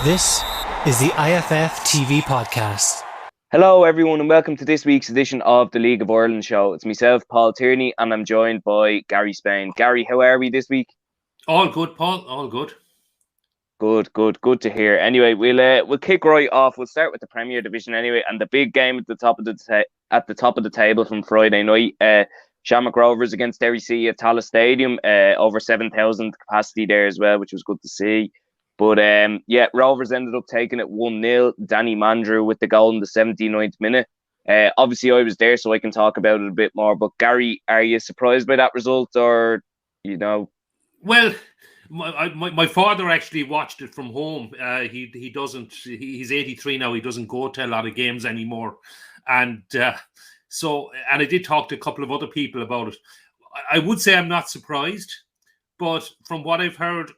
This is the IFF TV podcast. Hello, everyone, and welcome to this week's edition of the League of Ireland show. It's myself, Paul Tierney, and I'm joined by Gary Spain. Gary, how are we this week? All good, Paul. All good. Good to hear. Anyway, we'll kick right off. We'll start with the Premier Division anyway, and the big game at the top of the table from Friday night. Shamrock Rovers against Derry City at Tallaght Stadium. Over 7,000 capacity there as well, which was good to see. But Rovers ended up taking it 1-0. Danny Mandrew with the goal in the 79th minute. Obviously, I was there, so I can talk about it a bit more. But Gary, are you surprised by that result, or Well, my father actually watched it from home. He doesn't. He's 83 now. He doesn't go to a lot of games anymore, and I did talk to a couple of other people about it. I would say I'm not surprised, but from what I've heard,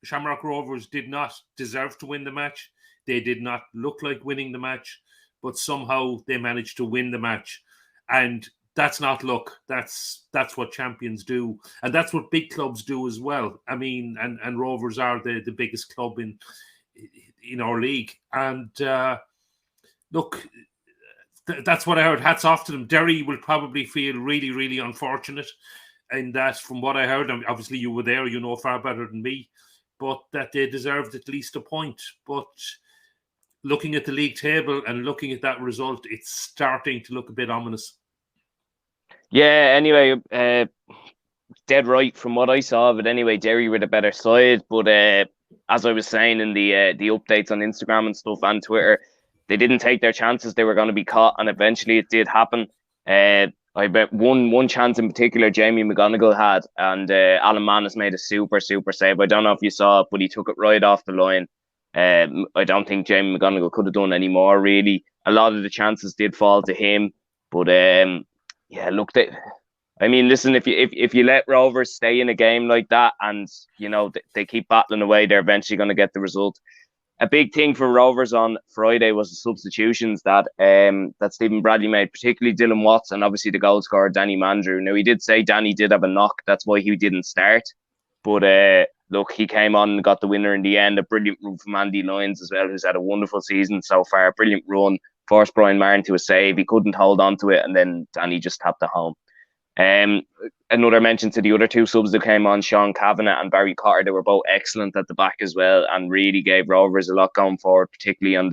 Shamrock Rovers did not deserve to win the match. They did not look like winning the match, but somehow they managed to win the match. And that's not luck. That's what champions do. And that's what big clubs do as well. I mean, and Rovers are the biggest club in our league. And look, that's what I heard. Hats off to them. Derry will probably feel really, really unfortunate in that, from what I heard, and obviously you were there, you know far better than me, but that they deserved at least a point. But looking at the league table and looking at that result, it's starting to look a bit ominous. Yeah, anyway, dead right from what I saw of it. Anyway, Derry were the better side, but as I was saying in the updates on Instagram and stuff and Twitter, they didn't take their chances. They were going to be caught, and eventually it did happen. I bet one chance in particular Jamie McGonigal had, and Alan Manus made a super save. I don't know if you saw it, but he took it right off the line. I don't think Jamie McGonigal could have done any more, really. A lot of the chances did fall to him, but look, listen, if you let Rovers stay in a game like that, and they keep battling away, they're eventually going to get the result. A big thing for Rovers on Friday was the substitutions that Stephen Bradley made, particularly Dylan Watts, and obviously the goal scorer Danny Mandrew. Now, he did say Danny did have a knock, that's why he didn't start. But look, he came on and got the winner in the end. A brilliant run from Andy Lyons as well, who's had a wonderful season so far. Brilliant run, forced Brian Martin to a save. He couldn't hold on to it, and then Danny just tapped it home. Another mention to the other two subs that came on, Sean Kavanagh and Barry Cotter. They were both excellent at the back as well, and really gave Rovers a lot going forward, particularly on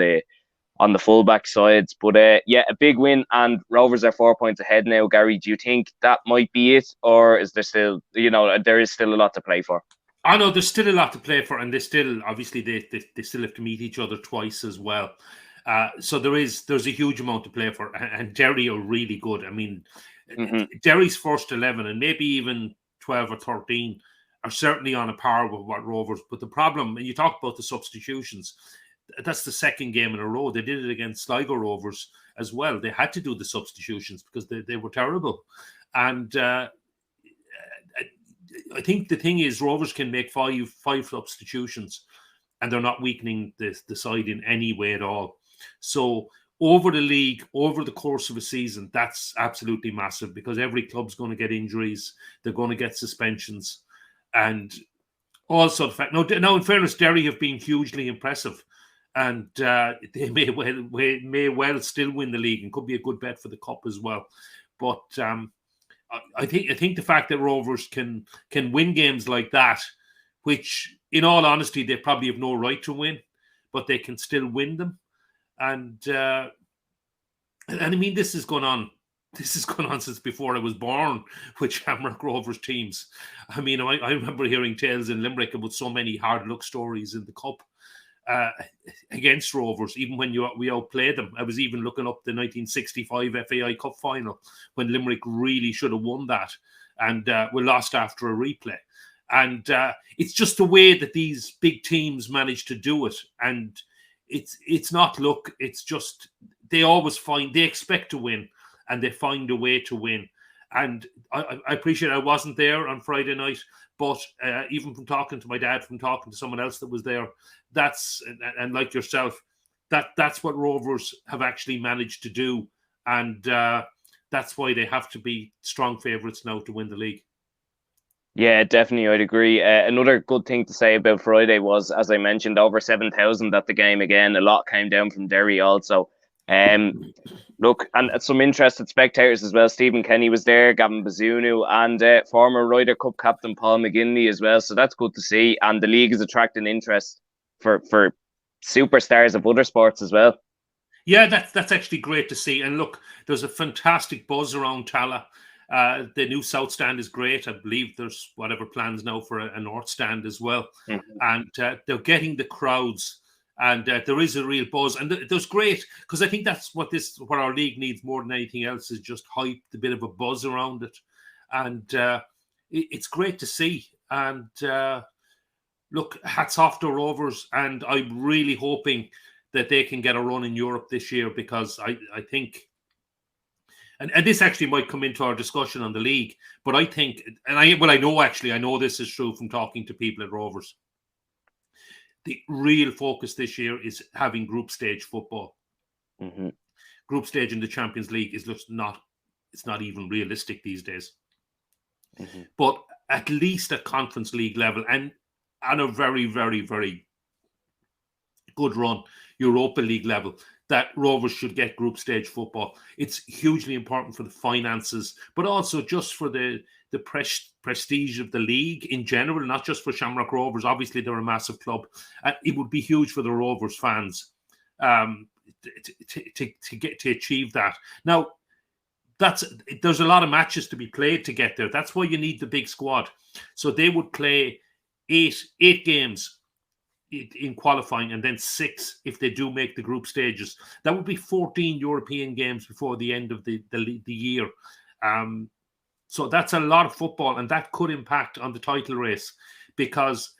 the fullback sides. But a big win, and Rovers are 4 points ahead now. Gary, do you think that might be it, or is there still, there is still a lot to play for? I know there's still a lot to play for, and they still obviously they still have to meet each other twice as well. So there's a huge amount to play for, and Derry are really good. I mean. Mm-hmm. Derry's first 11 and maybe even 12 or 13 are certainly on a par with what Rovers. But the problem, and you talk about the substitutions, that's the second game in a row. They did it against Sligo Rovers as well. They had to do the substitutions because they were terrible. And I think the thing is, Rovers can make five substitutions, and they're not weakening the side in any way at all. So over the league, over the course of a season, that's absolutely massive, because every club's going to get injuries. They're going to get suspensions. And also the fact, now in fairness, Derry have been hugely impressive, and they may well still win the league and could be a good bet for the cup as well. But I think the fact that Rovers can win games like that, which in all honesty, they probably have no right to win, but they can still win them. And I mean, this has gone on since before I was born with Shamrock Rovers teams. I mean, I remember hearing tales in Limerick about so many hard luck stories in the cup against Rovers, even when we outplayed them. I was even looking up the 1965 FAI Cup final when Limerick really should have won that, and we lost after a replay. And it's just the way that these big teams manage to do it. And it's not luck. It's just they expect to win, and they find a way to win. And I appreciate I wasn't there on Friday night, but even from talking to my dad, from talking to someone else that was there, and like yourself, that's what Rovers have actually managed to do. And that's why they have to be strong favourites now to win the league. Yeah, definitely, I'd agree. Another good thing to say about Friday was, as I mentioned, over 7,000 at the game again. A lot came down from Derry also. Um, Look, and some interested spectators as well. Stephen Kenny was there, Gavin Bazunu, and former Ryder Cup captain Paul McGinley as well. So that's good to see. And the league is attracting interest for superstars of other sports as well. Yeah, that's actually great to see. And look, there's a fantastic buzz around Tallaght. The new South Stand is great. I believe there's whatever plans now for a North Stand as well. Mm-hmm. And they're getting the crowds. And there is a real buzz. And there's great, because I think that's what our league needs more than anything else, is just hype, a bit of a buzz around it. And it's great to see. And look, hats off to Rovers. And I'm really hoping that they can get a run in Europe this year, because I think, and this actually might come into our discussion on the league, but I think, and I know this is true from talking to people at Rovers, the real focus this year is having group stage football. Mm-hmm. Group stage in the Champions League is just it's not even realistic these days. Mm-hmm. But at least at Conference League level, and a very, very, very good run, Europa League level, that Rovers should get group stage football. It's hugely important for the finances, but also just for the prestige of the league in general, not just for Shamrock Rovers. Obviously, they're a massive club. It would be huge for the Rovers fans to achieve that. Now, there's a lot of matches to be played to get there. That's why you need the big squad. So they would play eight games in qualifying, and then 6 if they do make the group stages. That would be 14 European games before the end of the year. So that's a lot of football, and that could impact on the title race, because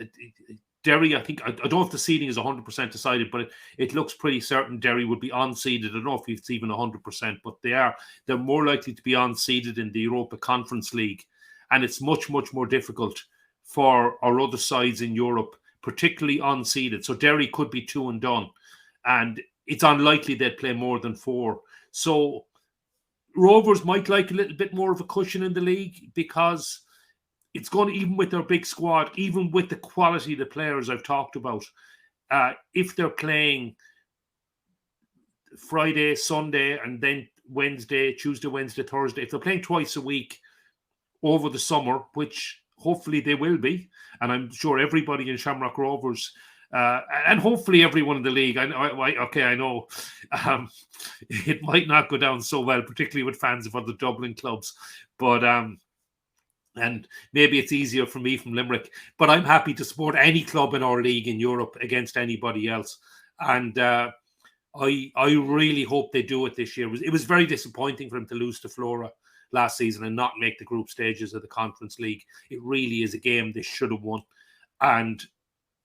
Derry, I don't know if the seeding is 100% decided, but it looks pretty certain Derry would be unseeded. I don't know if it's even 100%, but they're more likely to be unseeded in the Europa Conference League, and it's much, much more difficult for our other sides in Europe, particularly unseeded. So Derry could be 2 and done, and it's unlikely they'd play more than 4. So Rovers might like a little bit more of a cushion in the league, because it's going to, even with their big squad, even with the quality of the players I've talked about, if they're playing Friday, Sunday, and then Tuesday, Wednesday, Thursday, if they're playing twice a week over the summer, which hopefully they will be, and I'm sure everybody in Shamrock Rovers, and hopefully everyone in the league, I know it might not go down so well, particularly with fans of other Dublin clubs, but and maybe it's easier for me from Limerick, but I'm happy to support any club in our league in Europe against anybody else. And I really hope they do it this year. It was very disappointing for them to lose to Flora last season and not make the group stages of the Conference League. It really is a game they should have won. And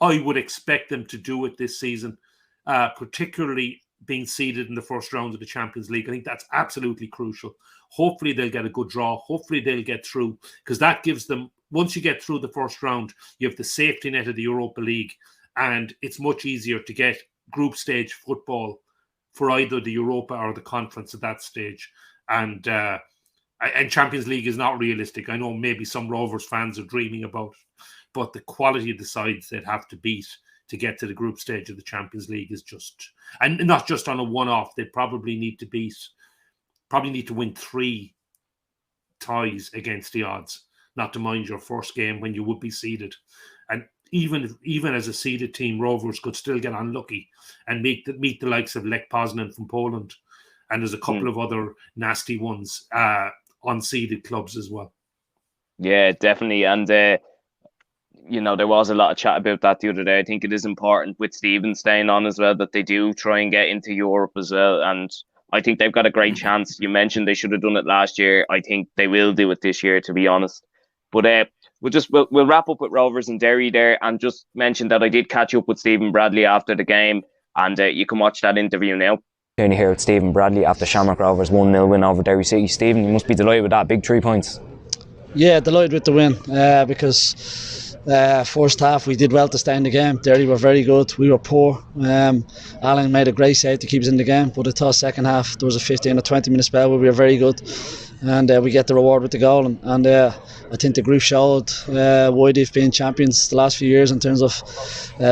I would expect them to do it this season, particularly being seeded in the first round of the Champions League. I think that's absolutely crucial. Hopefully they'll get a good draw. Hopefully they'll get through, because that gives them, once you get through the first round, you have the safety net of the Europa League, and it's much easier to get group stage football for either the Europa or the Conference at that stage. And Champions League is not realistic. I know maybe some Rovers fans are dreaming about it, but the quality of the sides they'd have to beat to get to the group stage of the Champions League is just, and not just on a one-off, they probably need to win 3 ties against the odds, not to mind your first game when you would be seeded. And even as a seeded team, Rovers could still get unlucky and meet the likes of Lech Poznan from Poland. And there's a couple of other nasty ones, unseeded clubs as well. Yeah, definitely. And there was a lot of chat about that the other day. I think it is important, with Stephen staying on as well, that they do try and get into Europe as well. And I think they've got a great chance. You mentioned they should have done it last year. I think they will do it this year, to be honest. But we'll wrap up with Rovers and Derry there, and just mention that I did catch up with Stephen Bradley after the game, and you can watch that interview now. Tierney here with Stephen Bradley after Shamrock Rovers 1-0 win over Derry City. Stephen, you must be delighted with that, big 3 points. Yeah, delighted with the win, because first half we did well to stay in the game. Derry were very good, we were poor. Alan made a great save to keep us in the game, but I thought second half there was a 15 or 20 minute spell where we were very good. and we get the reward with the goal. And I think the group showed why they've been champions the last few years in terms of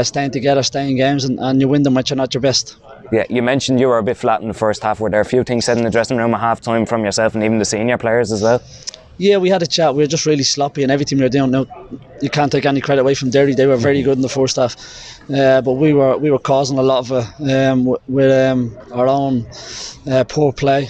staying together, staying in games, and you win them when you're not your best. Yeah, you mentioned you were a bit flat in the first half. Were there a few things said in the dressing room at half time from yourself and even the senior players as well? Yeah, we had a chat. We were just really sloppy in everything we were doing. Now, you can't take any credit away from Derry. They were very good in the first half, but we were causing a lot of it with our own poor play.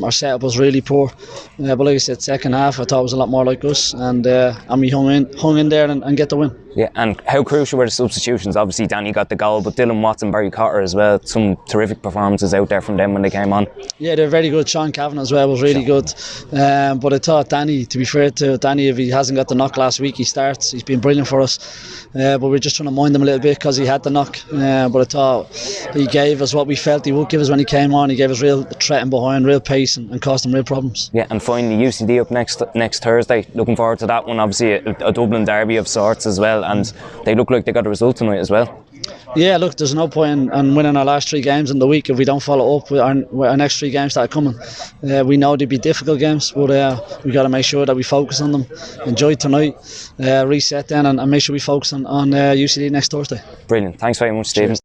Our setup was really poor, but like I said, second half I thought it was a lot more like us, and we hung in there and get the win. Yeah, and how crucial were the substitutions? Obviously Danny got the goal, but Dylan Watson, Barry Cotter as well, some terrific performances out there from them when they came on. Yeah, they're very good. Sean Cavan as well was really good, but I thought Danny, to be fair to Danny, if he hasn't got the knock last week, he starts. He's been brilliant for us, but we're just trying to mind him a little bit because he had the knock, but I thought he gave us what we felt he would give us when he came on. He gave us real threat in behind, real pace, and caused them real problems. Yeah, and finally UCD up next Thursday. Looking forward to that one. Obviously a Dublin derby of sorts as well, and they look like they got a result tonight as well. Yeah, look, there's no point in winning our last 3 games in the week if we don't follow up with our next 3 games that are coming. We know they'd be difficult games, but we got to make sure that we focus on them, enjoy tonight, reset then, and make sure we focus on UCD next Thursday. Brilliant. Thanks very much, Stephen. Cheers.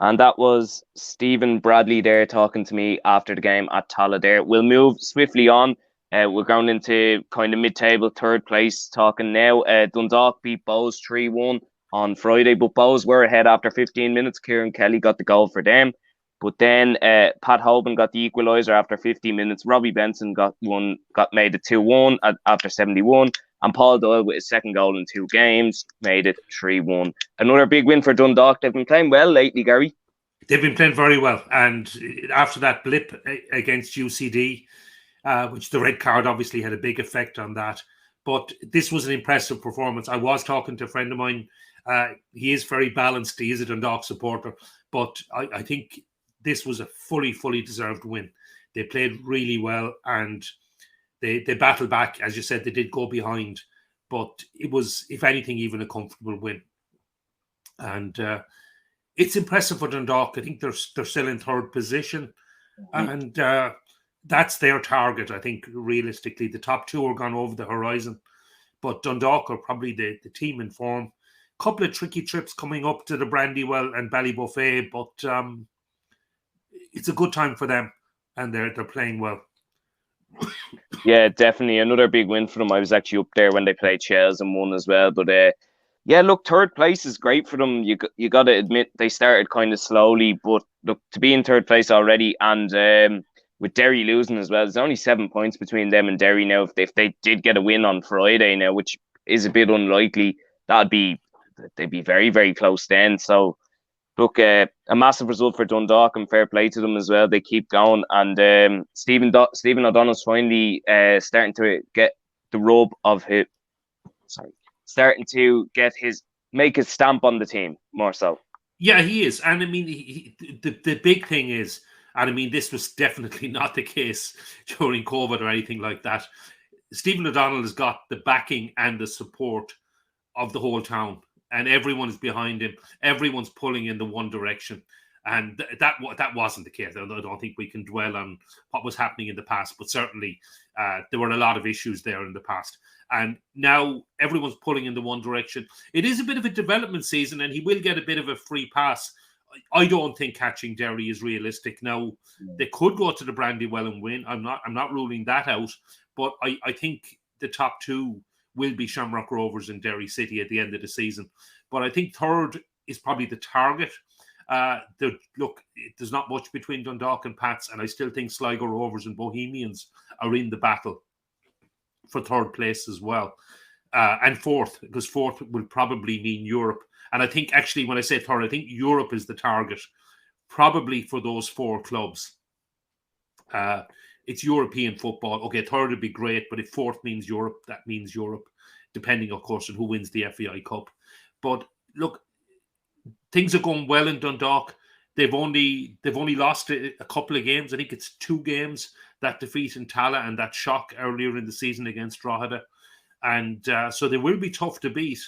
And that was Stephen Bradley there talking to me after the game at Tallaght there. We'll move swiftly on. We're going into kind of mid-table, third place talking now. Dundalk beat Bows 3-1 on Friday, but Bows were ahead after 15 minutes. Kieran Kelly got the goal for them. But then Pat Hoban got the equaliser after 50 minutes. Robbie Benson got made it 2-1 after 71. And Paul Doyle with his second goal in 2 games made it 3-1. Another big win for Dundalk. They've been playing well lately, Gary. They've been playing very well. And after that blip against UCD, which the red card obviously had a big effect on that. But this was an impressive performance. I was talking to a friend of mine. He is very balanced. He is a Dundalk supporter. But I think this was a fully deserved win. They played really well and they battled back. As you said, they did go behind. But it was, if anything, even a comfortable win. And it's impressive for Dundalk. I think they're still in third position. And that's their target, I think, realistically. The top 2 are gone over the horizon. But Dundalk are probably the team in form. Couple of tricky trips coming up to the Brandywell and Ballybuffet, but it's a good time for them, and they're playing well. Yeah, definitely another big win for them. I was actually up there when they played Chelsea and won as well. But yeah, look, third place is great for them. You got to admit they started kind of slowly, but look, to be in third place already, and with Derry losing as well, there's only 7 points between them and Derry now. If they did get a win on Friday now, which is a bit unlikely, they'd be very, very close then. So, look, a massive result for Dundalk and fair play to them as well. They keep going. And Stephen O'Donnell's finally starting to get the rub of his... starting to make his stamp on the team, more so. Yeah, he is. And I mean, the big thing is, and I mean, this was definitely not the case during COVID or anything like that. Stephen O'Donnell has got the backing and the support of the whole town. And everyone is behind him. Everyone's pulling in the one direction. And that wasn't the case. I don't think we can dwell on what was happening in the past, but certainly there were a lot of issues there in the past. And now everyone's pulling in the one direction. It is a bit of a development season, and he will get a bit of a free pass. I don't think catching Derry is realistic. Now, they could go to the Brandywell and win. I'm not ruling that out. But I think the top 2 will be Shamrock Rovers and Derry City at the end of the season. But I think third is probably the target. There's not much between Dundalk and Pats, and I still think Sligo Rovers and Bohemians are in the battle for third place as well. And fourth, because fourth will probably mean Europe. And I think actually when I say third, I think Europe is the target, probably for those 4 clubs. It's European football. Okay, third would be great, but if fourth means Europe, that means Europe, depending, of course, on who wins the FAI Cup. But look, things are going well in Dundalk. They've only lost a couple of games. I think it's 2 games, that defeat in Tallaght and that shock earlier in the season against Drogheda. And so they will be tough to beat.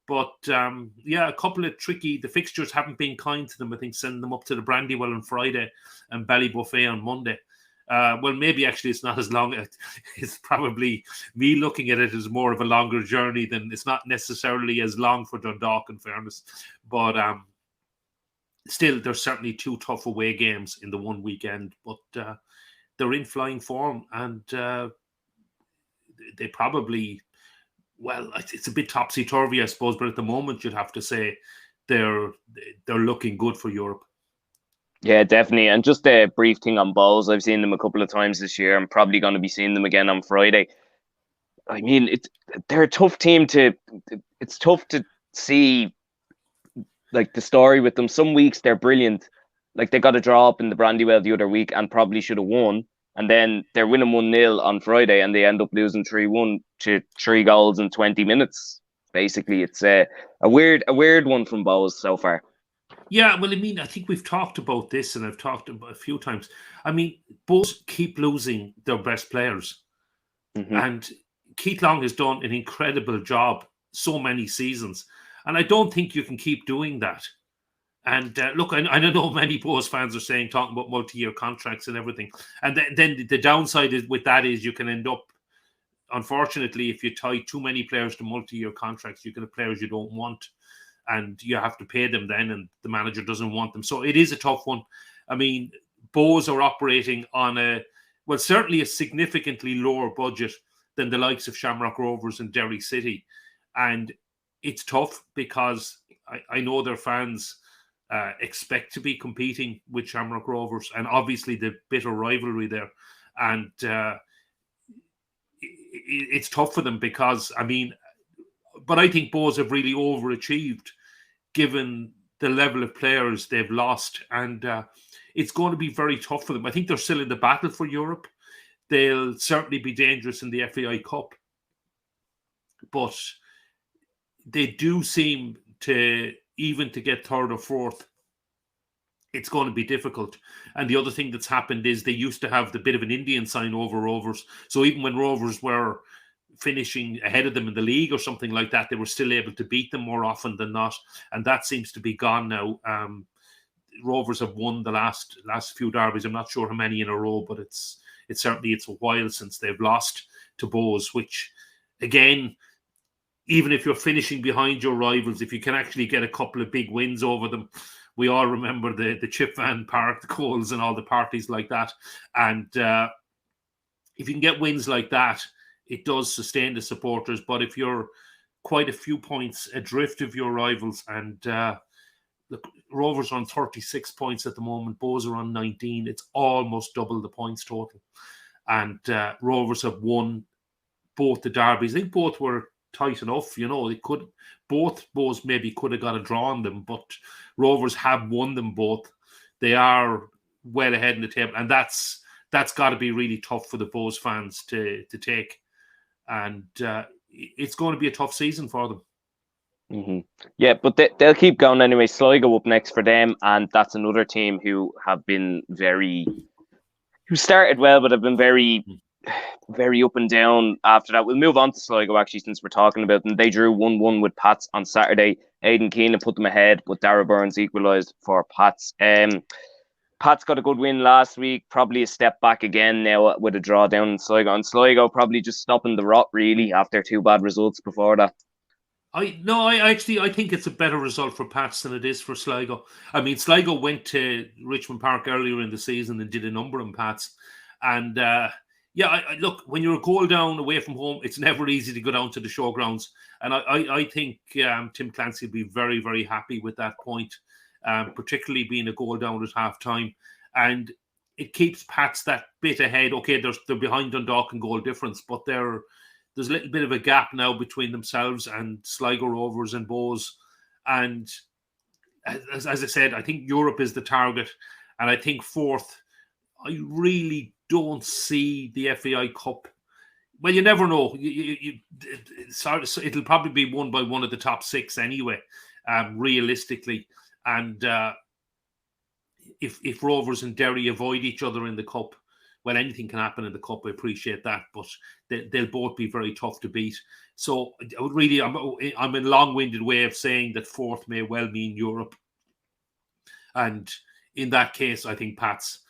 But a couple of the fixtures haven't been kind to them. I think sending them up to the Brandywell on Friday and Ballybuffet on Monday. Well, maybe actually it's not as long. It's probably me looking at it as more of a longer journey than it's not necessarily as long for Dundalk, in fairness. But still, there's certainly 2 tough away games in the one weekend. But they're in flying form, and they probably, well, it's a bit topsy-turvy, I suppose. But at the moment, you'd have to say they're looking good for Europe. Yeah, definitely. And just a brief thing on Bowes. I've seen them a couple of times this year. I'm probably going to be seeing them again on Friday. I mean, they're a tough team to. It's tough to see, like, the story with them. Some weeks they're brilliant. Like, they got a draw up in the Brandywell the other week and probably should have won. And then they're winning 1-0 on Friday and they end up losing 3-1 to 3 goals in 20 minutes. Basically, it's a weird one from Bowes so far. Yeah, well, I mean, I think we've talked about this, and I've talked about a few times. I mean, Bowes keep losing their best players. And Keith Long has done an incredible job so many seasons. And I don't think you can keep doing that. And look, I know many Bowes fans are talking about multi-year contracts and everything. And then the downside with that is you can end up, unfortunately, if you tie too many players to multi-year contracts, you can have players you don't want. And you have to pay them then, and the manager doesn't want them. So it is a tough one. I mean, Bowes are operating on certainly a significantly lower budget than the likes of Shamrock Rovers and Derry City. And it's tough because I know their fans expect to be competing with Shamrock Rovers, and obviously the bitter rivalry there. And it's tough for them because, I mean, but I think Bowes have really overachieved given the level of players they've lost. And it's going to be very tough for them. I think they're still in the battle for Europe. They'll certainly be dangerous in the FAI Cup. But they do seem to, even to get third or fourth, it's going to be difficult. And the other thing that's happened is they used to have the bit of an Indian sign over Rovers. So even when Rovers were finishing ahead of them in the league or something like that, they were still able to beat them more often than not, and that seems to be gone now. Rovers have won the last few derbies. I'm not sure how many in a row, but it's a while since they've lost to Bowes, which, again, even if you're finishing behind your rivals, if you can actually get a couple of big wins over them, we all remember the Chip Van Park, the Coles, and all the parties like that. And if you can get wins like that, it does sustain the supporters. But if you're quite a few points adrift of your rivals, and the Rovers are on 36 points at the moment, Bowes are on 19, it's almost double the points total. And Rovers have won both the derbies. I think both were tight enough, you know. Both Bowes maybe could have got a draw on them, but Rovers have won them both. They are well ahead in the table, and that's got to be really tough for the Bowes fans to take. And it's going to be a tough season for them. Yeah, but they'll keep going anyway. Sligo up next for them, and that's another team who have been who started well, but have been very, very up and down after that. We'll move on to Sligo, actually, since we're talking about them. They drew 1-1 with Pats on Saturday. Aidan Keenan put them ahead, but Dara Burns equalised for Pats. Pat's got a good win last week, probably a step back again now with a draw down in Sligo. And Sligo probably just stopping the rot, really, after 2 bad results before that. I think it's a better result for Pats than it is for Sligo. I mean, Sligo went to Richmond Park earlier in the season and did a number on Pats. And look, when you're a goal down away from home, it's never easy to go down to the showgrounds. And I think Tim Clancy will be very, very happy with that point. Particularly being a goal down at half time. And it keeps Pats that bit ahead. Okay, they're behind Dundalk in goal difference, but there's a little bit of a gap now between themselves and Sligo Rovers and Bowes. And as I said, I think Europe is the target. And I think fourth, I really don't see the FAI Cup. Well, you never know. It'll probably be won by one of the top 6 anyway, realistically. And if Rovers and Derry avoid each other in the Cup, well, anything can happen in the Cup. I appreciate that, but they'll both be very tough to beat. So I'm a long-winded way of saying that fourth may well mean Europe. And in that case, I think Pats,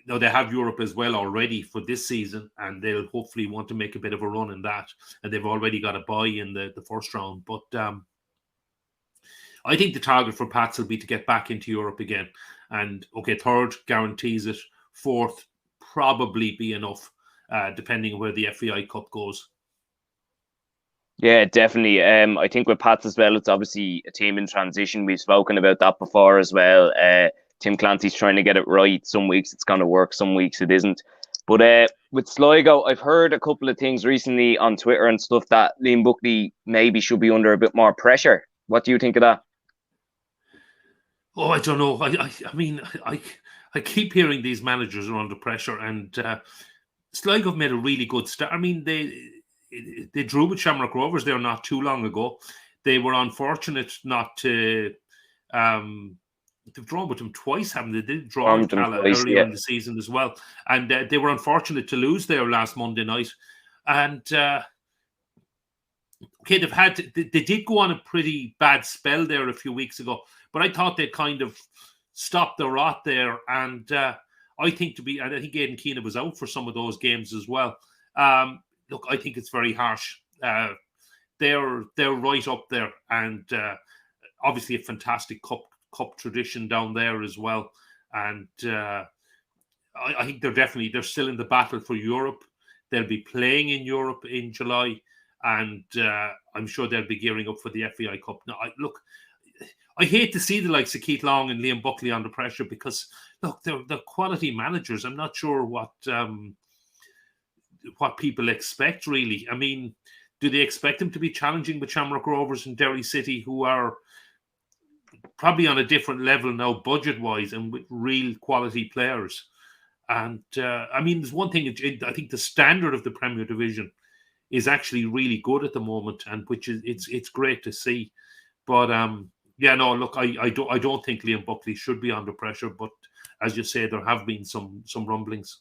now they have Europe as well already for this season, and they'll hopefully want to make a bit of a run in that. And they've already got a bye in the first round. But I think the target for Pats will be to get back into Europe again. And okay, third guarantees it. Fourth probably be enough, depending on where the FAI Cup goes. Yeah, definitely. I think with Pats as well, it's obviously a team in transition. We've spoken about that before as well. Tim Clancy's trying to get it right. Some weeks it's going to work, some weeks it isn't. But with Sligo, I've heard a couple of things recently on Twitter and stuff that Liam Buckley maybe should be under a bit more pressure. What do you think of that? Oh, I don't know. I mean, I keep hearing these managers are under pressure, and Sligo have made a really good start. I mean, they drew with Shamrock Rovers there not too long ago. They were unfortunate not to. They've drawn with them twice, haven't they? They did draw with Tallaght earlier in the season as well, and they were unfortunate to lose there last Monday night. And okay, they did go on a pretty bad spell there a few weeks ago, but I thought they kind of stopped the rot there. And I think Aidan Keena was out for some of those games as well. Look, I think it's very harsh. They're right up there, and obviously a fantastic cup tradition down there as well. And I think they're still in the battle for Europe. They'll be playing in Europe in July, and I'm sure they'll be gearing up for the FAI Cup. Now, I hate to see the likes of Keith Long and Liam Buckley under pressure, because look, they're quality managers. I'm not sure what people expect, really. I mean, do they expect them to be challenging with Shamrock Rovers and Derry City, who are probably on a different level now budget-wise and with real quality players? And I mean, there's one thing, I think the standard of the Premier Division is actually really good at the moment, and which is it's great to see. But yeah, no, look, I don't think Liam Buckley should be under pressure, but as you say, there have been some rumblings.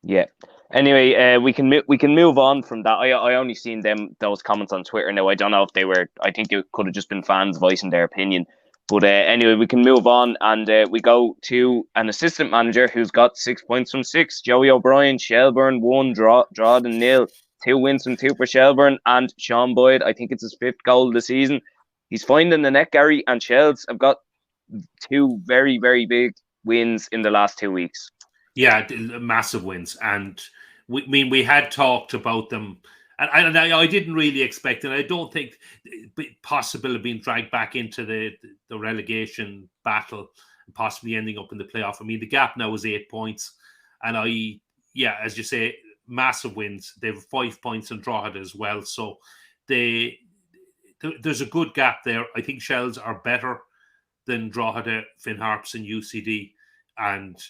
Yeah. Anyway, we can move on from that. I only seen those comments on Twitter. Now I don't know if they were. I think it could have just been fans voicing their opinion. But anyway, we can move on, and we go to an assistant manager who's got 6 points from 6. Joey O'Brien, Shelbourne 1, Drogheda 0, 2 wins from 2 for Shelbourne, and Sean Boyd, I think it's his 5th goal of the season. He's finding the net, Gary, and Shells have got 2 very, very big wins in the last 2 weeks. Yeah, massive wins, and we had talked about them, and I didn't really expect it. I don't think possible of being dragged back into the relegation battle and possibly ending up in the playoff. I mean, the gap now is 8 points, and as you say, massive wins. They have 5 points in Drogheda as well, so there's a good gap there. I think Shells are better than Drogheda, Finn Harps, and UCD, and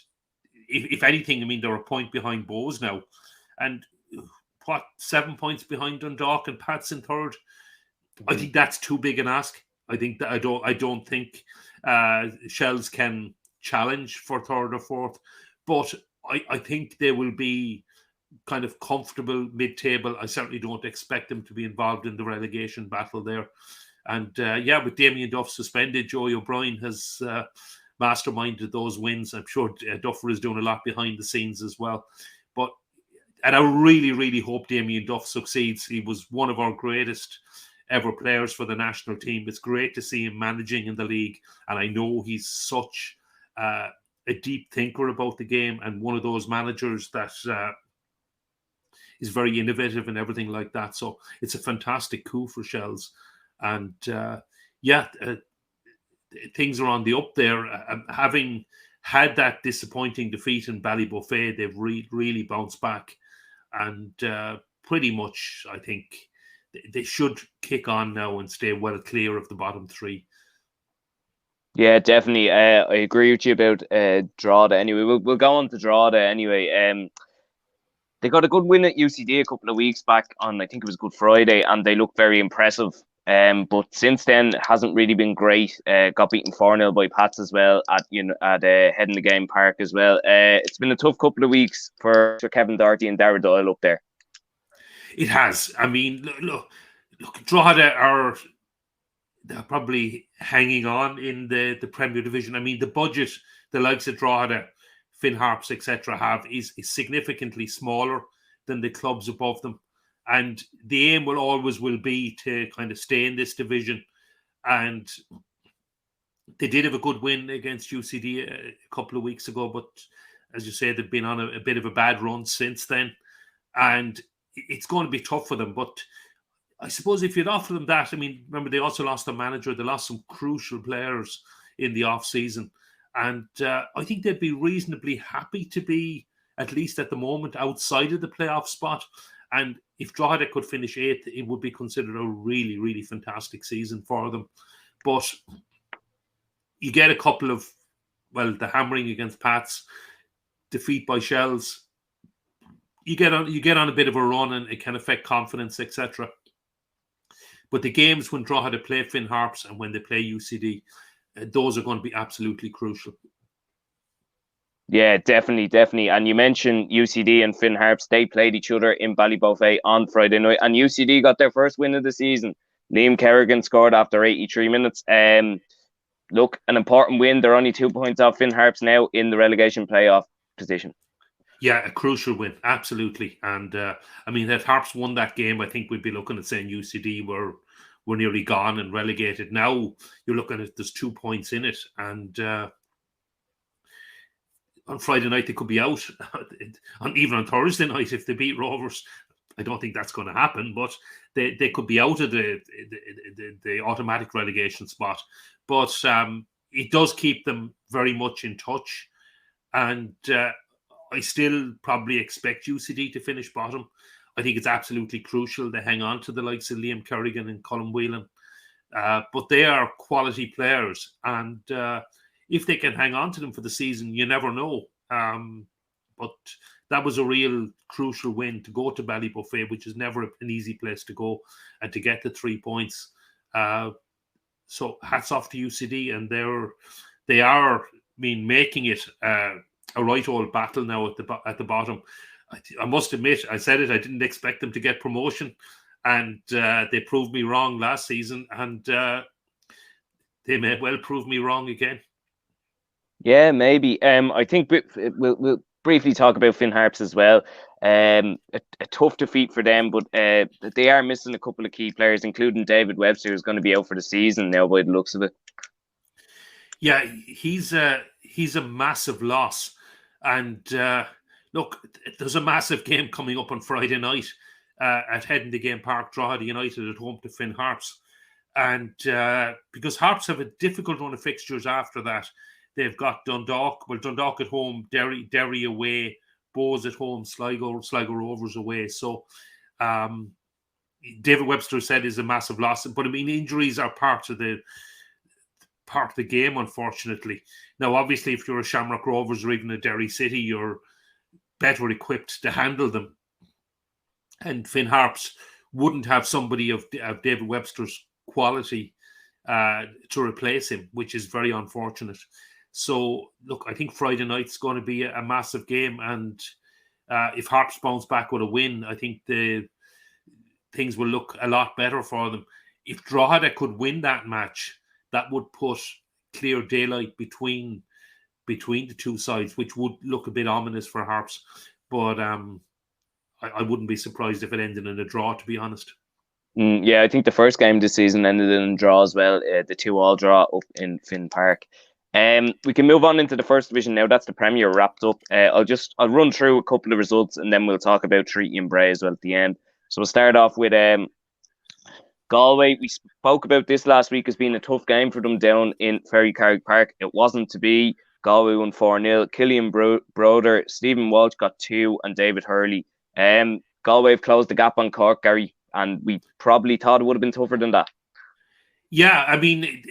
if anything, I mean, they're a point behind Bows now, and 7 points behind Dundalk and Pats in third. I think that's too big an ask. I think that I don't think Shells can challenge for third or fourth, but I think they will be kind of comfortable mid-table. I certainly don't expect them to be involved in the relegation battle there. And with Damien Duff suspended, Joey O'Brien has masterminded those wins. I'm sure Duffer is doing a lot behind the scenes as well. And I really, really hope Damien Duff succeeds. He was one of our greatest ever players for the national team. It's great to see him managing in the league. And I know he's such a deep thinker about the game, and one of those managers that is very innovative and everything like that. So it's a fantastic coup for Shells. And things are on the up there. Having had that disappointing defeat in Ballybuffet, they've really bounced back. And pretty much, I think, they should kick on now and stay well clear of the bottom 3. Yeah, definitely. I agree with you about Drogheda. Anyway, we'll go on to Drogheda anyway. They got a good win at UCD a couple of weeks back on, I think it was Good Friday, and they look very impressive. But since then, it hasn't really been great. Got beaten 4-0 by Pats as well at Head in the Game Park as well. It's been a tough couple of weeks for Kevin Doherty and Dara Doyle up there. It has. I mean, look, Drogheda are probably hanging on in the Premier Division. I mean, the budget, the likes of Drogheda, Finn Harps, etc., have is significantly smaller than the clubs above them. And the aim will be to kind of stay in this division. And they did have a good win against UCD a couple of weeks ago, but as you say, they've been on a bit of a bad run since then. And it's going to be tough for them. But I suppose if you'd offer them that, I mean, remember, they also lost their manager. They lost some crucial players in the off-season. And I think they'd be reasonably happy to be, at least at the moment, outside of the playoff spot. And if Drogheda could finish 8th, it would be considered a really, really fantastic season for them. But you get a couple of, the hammering against Pats, defeat by Shells. You get on a bit of a run, and it can affect confidence, etc. But the games when Drogheda play Finn Harps and when they play UCD, those are going to be absolutely crucial. Yeah, definitely. And you mentioned UCD and Finn Harps. They played each other in Ballybofey on Friday night, and UCD got their first win of the season. Liam Kerrigan scored after 83 minutes. Look, an important win. They're only 2 points off Finn Harps now in the relegation playoff position. Yeah, a crucial win, absolutely. And I mean, if Harps won that game, I think we'd be looking at saying UCD were nearly gone and relegated. Now you're looking at there's 2 points in it, and on Friday night they could be out. Even on Thursday night, if they beat Rovers, I don't think that's going to happen, but they could be out of the automatic relegation spot. But it does keep them very much in touch, and I still probably expect UCD to finish bottom. I think it's absolutely crucial they hang on to the likes of Liam Kerrigan and Colin Whelan. But they are quality players, and if they can hang on to them for the season, you never know. But that was a real crucial win to go to Ballybofey, which is never an easy place to go, and to get the 3 points. So hats off to UCD, and they are making it a right old battle now at the bottom. I must admit, I said it, I didn't expect them to get promotion, and they proved me wrong last season, and they may well prove me wrong again. Yeah, maybe. I think we'll briefly talk about Finn Harps as well. A tough defeat for them, but they are missing a couple of key players, including David Webster, who's going to be out for the season now by the looks of it. Yeah, he's a massive loss. And look, there's a massive game coming up on Friday night at Head in the Game Park, Drogheda United at home to Finn Harps. And because Harps have a difficult run of fixtures after that, they've got Dundalk at home, Derry away, Bows at home, Sligo Rovers away. So David Webster said is a massive loss. But I mean, injuries are part of the game, unfortunately. Now, obviously, if you're a Shamrock Rovers or even a Derry City, you're better equipped to handle them. And Finn Harps wouldn't have somebody of David Webster's quality to replace him, which is very unfortunate. So, look, I think Friday night's going to be a massive game, and if Harps bounce back with a win, I think the things will look a lot better for them. If Drogheda could win that match, that would put clear daylight between the two sides, which would look a bit ominous for Harps. But I wouldn't be surprised if it ended in a draw, to be honest. Yeah, I think the first game this season ended in a draw as well, the 2-2 draw up in Finn Park. We can move on into the first division now. That's the Premier wrapped up. I'll run through a couple of results, and then we'll talk about Treaty and Bray as well at the end. So we'll start off with Galway. We spoke about this last week as being a tough game for them down in Ferrycarrig Park. It wasn't to be. Galway won 4-0. Killian Broder, Stephen Walsh got 2, and David Hurley. Galway have closed the gap on Cork, Gary, and we probably thought it would have been tougher than that. Yeah, I mean,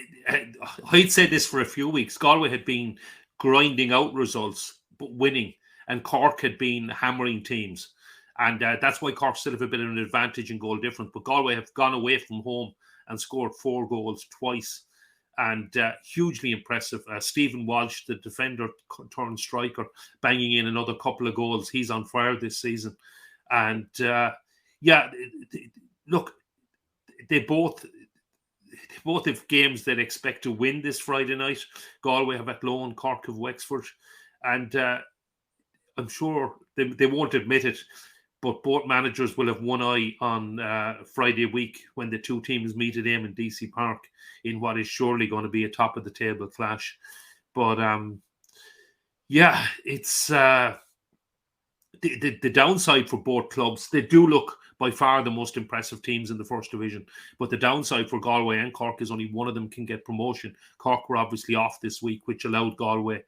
I'd said this for a few weeks. Galway had been grinding out results, but winning, and Cork had been hammering teams. And that's why Cork still have a bit of an advantage in goal difference. But Galway have gone away from home and scored 4 goals twice. And hugely impressive. Stephen Walsh, the defender turned striker, banging in another couple of goals. He's on fire this season. And look, they both have games that expect to win this Friday night. Galway have Athlone, Cork have Wexford. And I'm sure they won't admit it, but both managers will have one eye on Friday week when the two teams meet at Eamon DC Park in what is surely going to be a top of the table clash. But it's the downside for both clubs. They do look by far the most impressive teams in the first division, but the downside for Galway and Cork is only one of them can get promotion. Cork were obviously off this week, which allowed Galway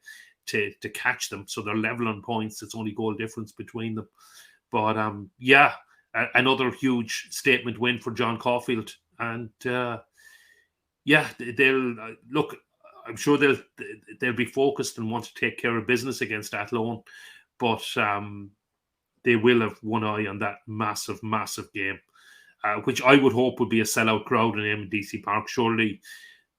to catch them, so they're level on points. It's only goal difference between them. But another huge statement win for John Caulfield, and they'll look. I'm sure they'll be focused and want to take care of business against Athlone, but they will have one eye on that massive game, which I would hope would be a sellout crowd in MDC Park. Surely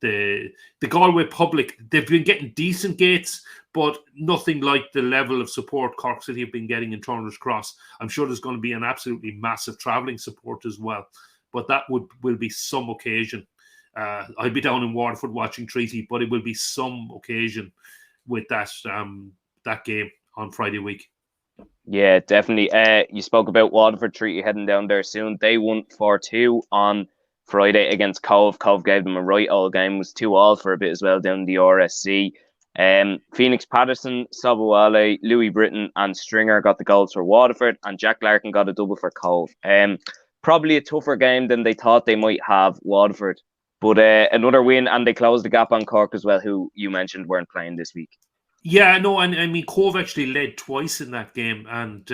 the Galway public, they've been getting decent gates, but nothing like the level of support Cork City have been getting in Turner's Cross. I'm sure there's going to be an absolutely massive travelling support as well, but that will be some occasion. I'll be down in Waterford watching Treaty, but it will be some occasion with that game on Friday week. Yeah, definitely. You spoke about Waterford Treaty heading down there soon. They won 4-2 on Friday against Cove. Cove gave them a right all game. It was 2-2 for a bit as well down in the RSC. Phoenix Patterson, Sobowale, Louis Britton and Stringer got the goals for Waterford, and Jack Larkin got a double for Cove. Probably a tougher game than they thought they might have, Waterford. But another win, and they closed the gap on Cork as well, who you mentioned weren't playing this week. Yeah, no, and I mean, Cove actually led twice in that game, and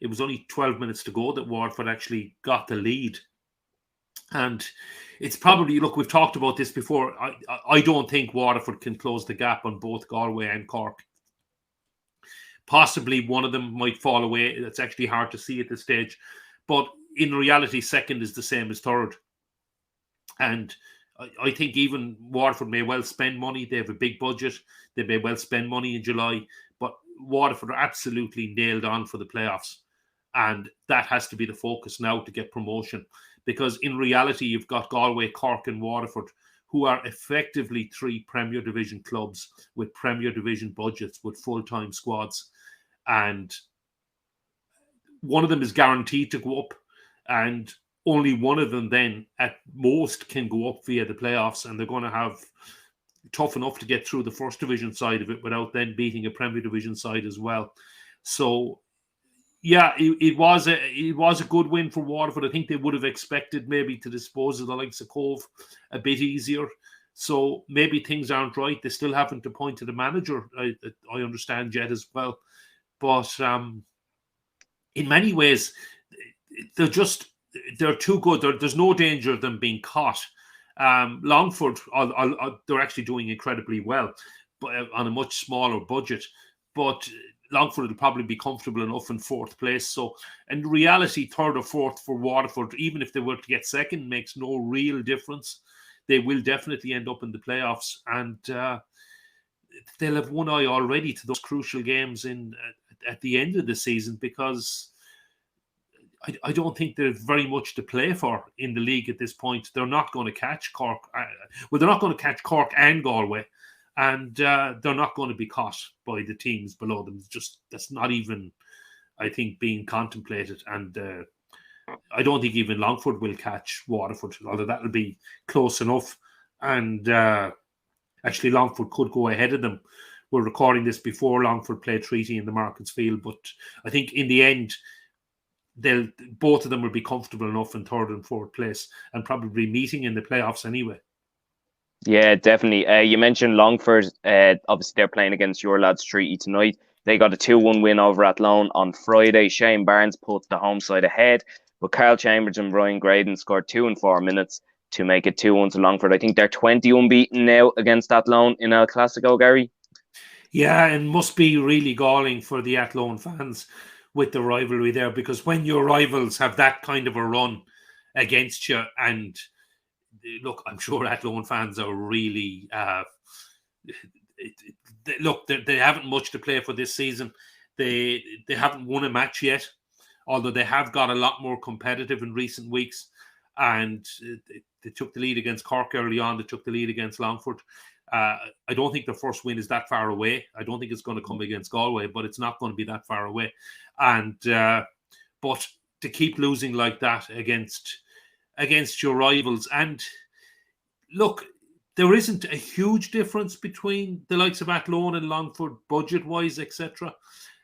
it was only 12 minutes to go that Waterford actually got the lead. And it's probably, look, we've talked about this before. I don't think Waterford can close the gap on both Galway and Cork. Possibly one of them might fall away. It's actually hard to see at this stage. But in reality, second is the same as third. And I think even Waterford may well spend money. They have a big budget. They may well spend money in July. But Waterford are absolutely nailed on for the playoffs. And that has to be the focus now to get promotion. Because in reality, you've got Galway, Cork and Waterford, who are effectively three Premier Division clubs with Premier Division budgets, with full-time squads. And one of them is guaranteed to go up. And only one of them then at most can go up via the playoffs, and they're going to have tough enough to get through the first division side of it without then beating a Premier Division side as well. So yeah, it was a good win for Waterford. I think they would have expected maybe to dispose of the likes of Cove a bit easier. So maybe things aren't right. They still haven't appointed a manager, I understand, yet as well. But in many ways, they're too good. There's no danger of them being caught. Longford, they're actually doing incredibly well, but on a much smaller budget. But Longford will probably be comfortable enough in fourth place. So in reality, third or fourth for Waterford, even if they were to get second, makes no real difference. They will definitely end up in the playoffs, and they'll have one eye already to those crucial games at the end of the season, because I don't think there's very much to play for in the league at this point. They're not going to catch Cork. They're not going to catch Cork and Galway, and they're not going to be caught by the teams below them. That's not even, I think, being contemplated. And I don't think even Longford will catch Waterford, although that'll be close enough. And actually, Longford could go ahead of them. We're recording this before Longford play Treaty in the Markets Field, but I think in the end, both of them will be comfortable enough in third and fourth place, and probably meeting in the playoffs anyway. Yeah, definitely. You mentioned Longford. Obviously, they're playing against your lads Treaty tonight. They got a 2-1 win over Athlone on Friday. Shane Barnes put the home side ahead, but Carl Chambers and Ryan Graydon scored 2 in 4 minutes to make it 2-1 to Longford. I think they're 20 unbeaten now against Athlone in El Clasico, Gary. Yeah, and must be really galling for the Athlone fans with the rivalry there, because when your rivals have that kind of a run against you, and look, I'm sure Athlone fans are really they haven't much to play for this season. They haven't won a match yet, although they have got a lot more competitive in recent weeks, and they took the lead against Cork early on. They took the lead against Longford. I don't think the first win is that far away. I don't think it's going to come against Galway, but it's not going to be that far away. And but to keep losing like that against your rivals, and look, there isn't a huge difference between the likes of Athlone and Longford budget-wise, etc.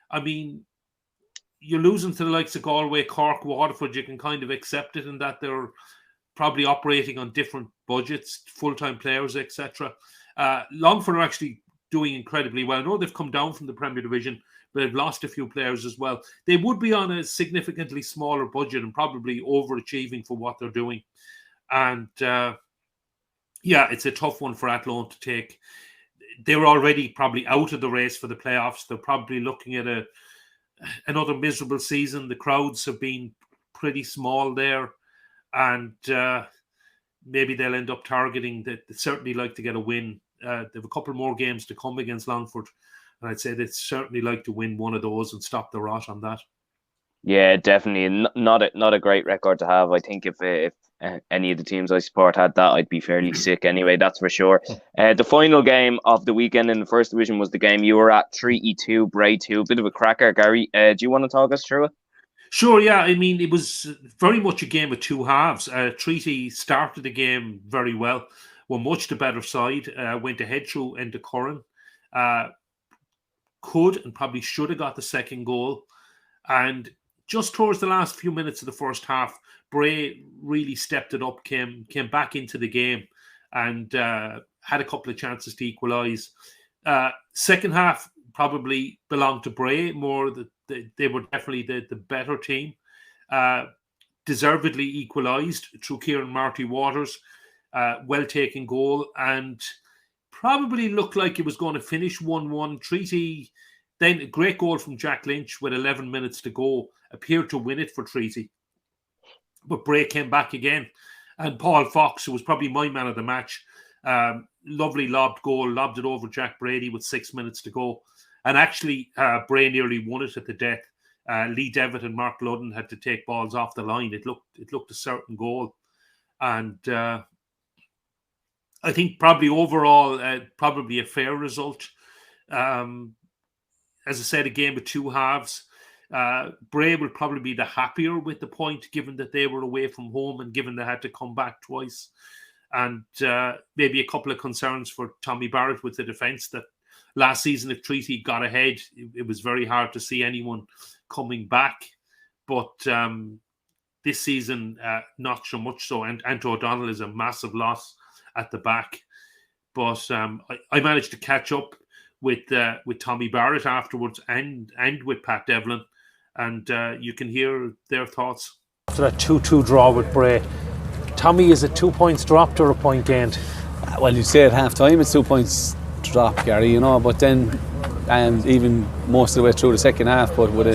I mean, you're losing to the likes of Galway, Cork, Waterford. You can kind of accept it in that they're probably operating on different budgets, full-time players, etc. Longford are actually doing incredibly well. I know they've come down from the Premier Division, but they've lost a few players as well. They would be on a significantly smaller budget and probably overachieving for what they're doing. And yeah, it's a tough one for Athlone to take. They're already probably out of the race for the playoffs. They're probably looking at another miserable season. The crowds have been pretty small there, and maybe they'll end up targeting that. They'd certainly like to get a win. They have a couple more games to come against Longford, and I'd say they'd certainly like to win one of those and stop the rot on that. Yeah, definitely not a great record to have. I think if any of the teams I support had that, I'd be fairly sick anyway, that's for sure. The final game of the weekend in the first division was the game you were at, Treaty 2, Bray 2. Bit of a cracker, Gary. Do you want to talk us through it? Sure, yeah. I mean, it was very much a game of two halves. Treaty started the game very well, were much the better side, went ahead through into Curran. Could and probably should have got the second goal. And just towards the last few minutes of the first half, Bray really stepped it up, came back into the game, and had a couple of chances to equalise. Second half probably belonged to Bray more. They were definitely the better team. Deservedly equalised through Kieran Marty Waters. Well taken goal, and probably looked like it was going to finish 1-1. Treaty, then a great goal from Jack Lynch with 11 minutes to go, appeared to win it for Treaty. But Bray came back again. And Paul Fox, who was probably my man of the match, lovely lobbed it over Jack Brady with 6 minutes to go. And actually, Bray nearly won it at the death. Lee Devitt and Mark Ludden had to take balls off the line. It looked a certain goal. And I think probably overall, probably a fair result. As I said, a game of two halves. Bray will probably be the happier with the point, given that they were away from home and given they had to come back twice. And maybe a couple of concerns for Tommy Barrett with the defence, that last season, if Treaty got ahead, it was very hard to see anyone coming back. But this season, not so much so. And Anto O'Donnell is a massive loss at the back. But I managed to catch up with Tommy Barrett afterwards and with Pat Devlin. And you can hear their thoughts. After that 2-2 draw with Bray, Tommy, is it 2 points dropped or a point gained? Well, you'd say at half time it's 2 points dropped, Gary, but then even most of the way through the second half, but with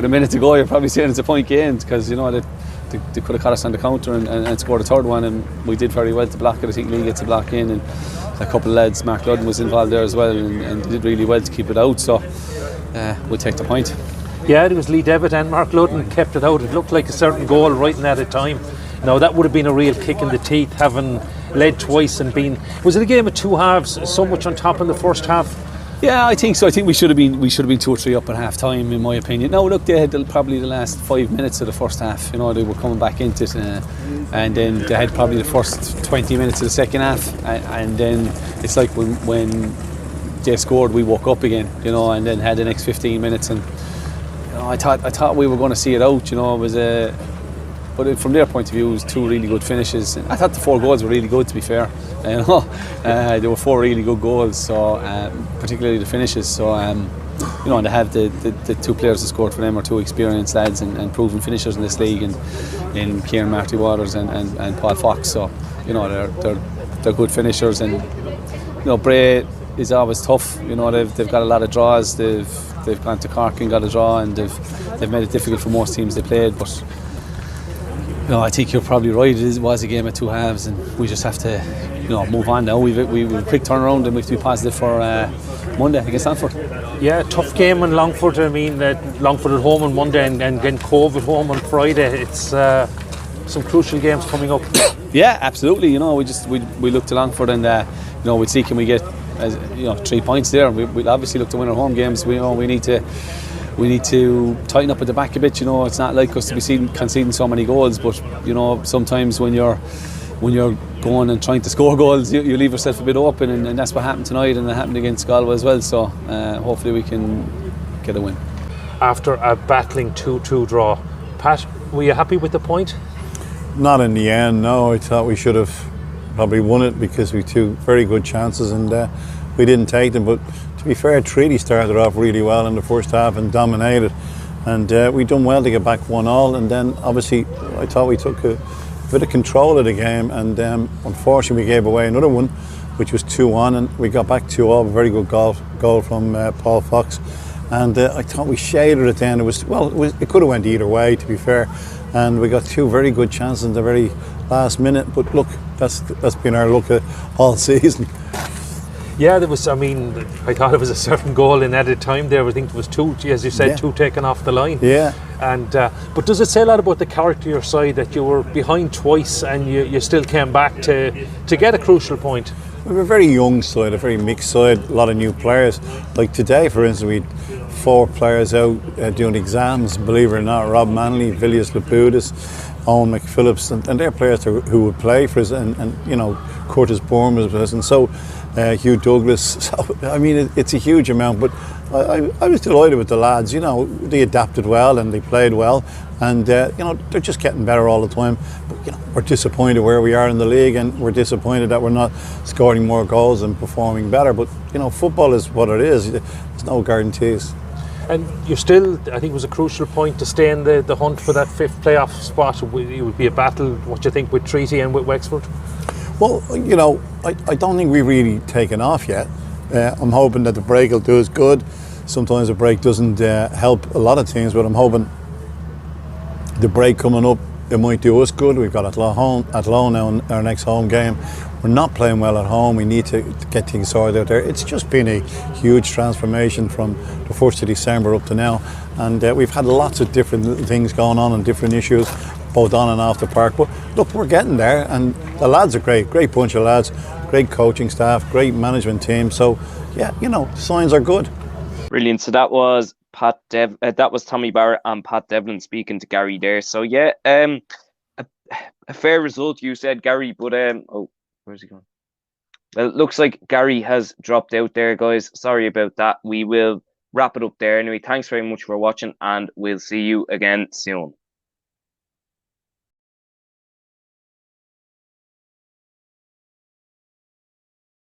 a minute to go, you're probably saying it's a point gained, because they could have caught us on the counter and scored a third one, and we did very well to block it. I think Lee gets a block in, and a couple of lads, Mark Ludden was involved there as well, and they did really well to keep it out, so we'll take the point. Yeah, it was Lee Devitt and Mark Ludden kept it out. It looked like a certain goal right in that time. Now that would have been a real kick in the teeth, having led twice and been. Was it a game of two halves? So much on top in the first half. Yeah, I think so. I think we should have been 2 or 3 up at half time, in my opinion. Now look, they had probably the last 5 minutes of the first half. They were coming back into it, and then they had probably the first 20 minutes of the second half, and then it's like when they scored, we woke up again, and then had the next 15 minutes, and I thought we were going to see it out. It was but from their point of view, it was 2 really good finishes. I thought the 4 goals were really good, to be fair. There were 4 really good goals, so particularly the finishes. So and to have the 2 players who scored for them are 2 experienced lads and proven finishers in this league, and in Kieran Marty Waters and Paul Fox. So they're good finishers, and Bray is always tough. They've got a lot of draws. They've gone to Cork and got a draw, and they've made it difficult for most teams they played. But I think you're probably right. It was a game of two halves, and we just have to move on now. We've a quick turnaround, and we have to be positive for Monday against Longford. Yeah, tough game in Longford. I mean, Longford at home on Monday and then Cove at home on Friday. It's some crucial games coming up. Yeah, absolutely. We look to Longford, and we'd see can we get 3 points there. We'll obviously look to win our home games. We need to tighten up at the back a bit. It's not like us to be conceding so many goals, but sometimes when you're going and trying to score goals, you leave yourself a bit open, and that's what happened tonight, and it happened against Galway as well. So hopefully we can get a win. After a battling 2-2 draw, Pat, were you happy with the point? Not in the end, no. I thought we should have probably won it because we had 2 very good chances and we didn't take them. But to be fair, Treaty started off really well in the first half and dominated, and we done well to get back 1-1. And then obviously I thought we took a bit of control of the game, and unfortunately we gave away another one, which was 2-1, and we got back 2-0. A very good goal from Paul Fox. And I thought we shaded it then. It could have went either way, to be fair. And we got 2 very good chances in the very last minute. But look, that's been our luck all season. Yeah, there was. I thought it was a certain goal in added time there. I think there was 2, as you said, 2 taken off the line. Yeah. And but does it say a lot about the character of your side that you were behind twice and you still came back to get a crucial point? We're a very young side, a very mixed side, a lot of new players. Like today, for instance, we had 4 players out doing exams, believe it or not. Rob Manley, Villiers Lapudis, Owen McPhillips, and they're players who would play for us, and Curtis Bourne was with us, and so Hugh Douglas. So, it's a huge amount, but I was delighted with the lads. They adapted well and they played well, and they're just getting better all the time. But we're disappointed where we are in the league, and we're disappointed that we're not scoring more goals and performing better. But football is what it is. There's no guarantees. And you're still, I think it was a crucial point to stay in the hunt for that 5th playoff spot. It would be a battle, what do you think, with Treaty and with Wexford? Well, I don't think we've really taken off yet. I'm hoping that the break will do us good. Sometimes the break doesn't help a lot of teams, but I'm hoping the break coming up, it might do us good. We've got Athlone now in our next home game. We're not playing well at home. We need to get things sorted out there. It's just been a huge transformation from the 1st of December up to now, and we've had lots of different things going on and different issues, both on and off the park. But look, we're getting there, and the lads are great bunch of lads, great coaching staff, great management team. So yeah, signs are good. Brilliant. So that was that was Tommy Barrett and Pat Devlin speaking to Gary there. So yeah, a fair result, you said, Gary, but where's he going? Well, it looks like Gary has dropped out there, guys. Sorry about that. We will wrap it up there. Anyway, thanks very much for watching, and we'll see you again soon.